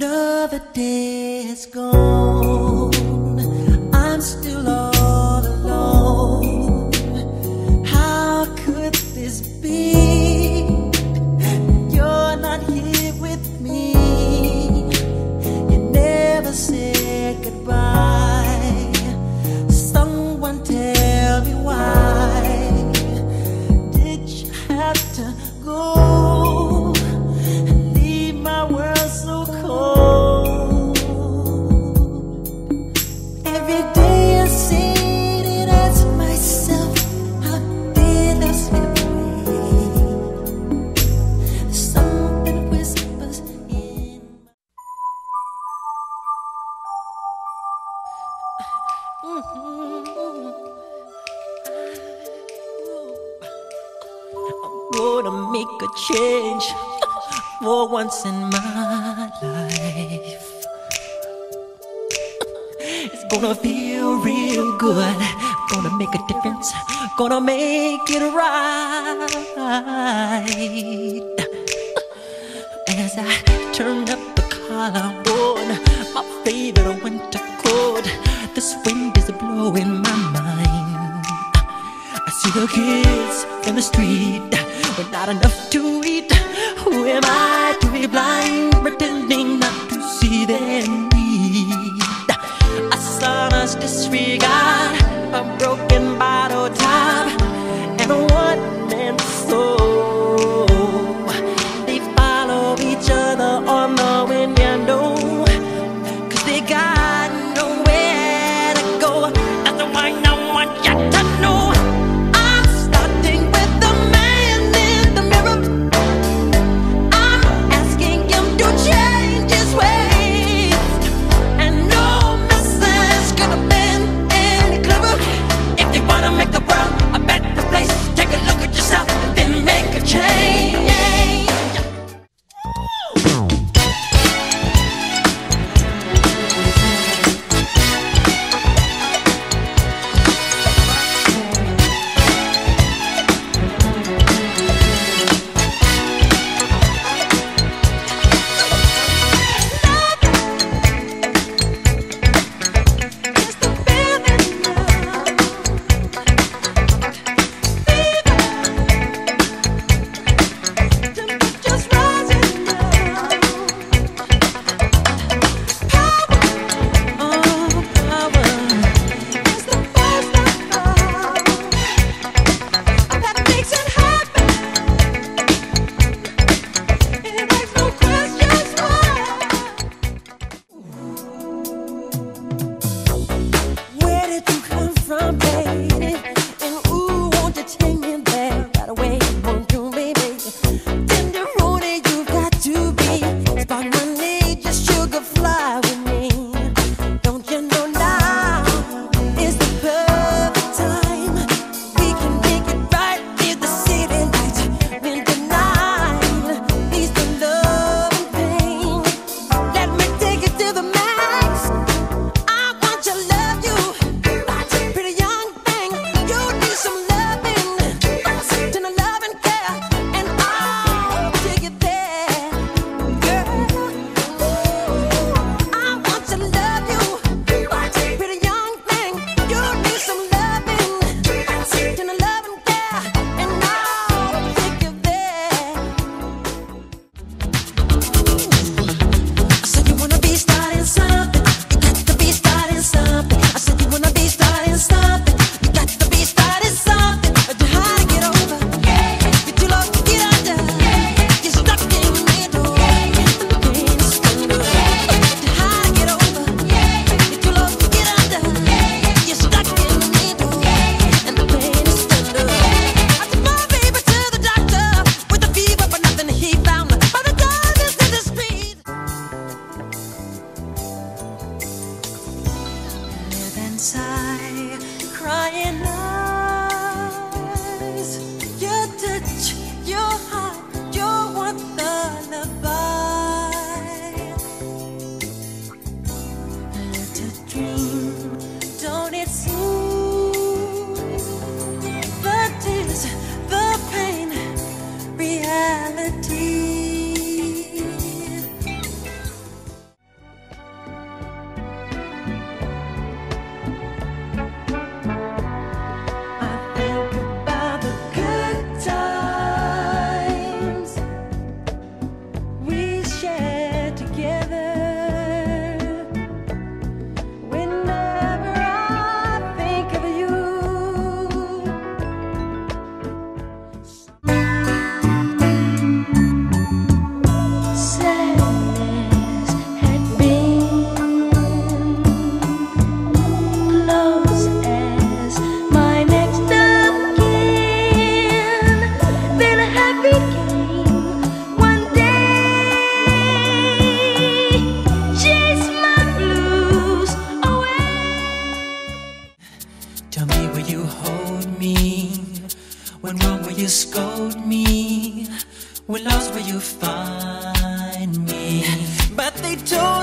Another day is gone. I'm still all alone. How could this be? You're not here with me. You never said goodbye. Someone tell me why did you have to go and leave my world so cold? Every day I sit and ask myself, how did I slip away? Something whispers in I'm gonna make a change for once in my life. It's gonna feel real good. Gonna make a difference. Gonna make it right. As I turn up the collar on my favorite winter coat, this wind is blowing my mind. I see the kids in the street with not enough to eat. Who am I to be blind, pretending not to see their need? A sonorous disregard, a broken bottle top, and a one-man soul. They follow each other on the window, 'cause they got nowhere to go. That's why I want you to know I'm starting with the man in the mirror. I'm asking him to change his ways, and no message could have been any clearer. If went wrong where you scold me, when lost where you find me. But they told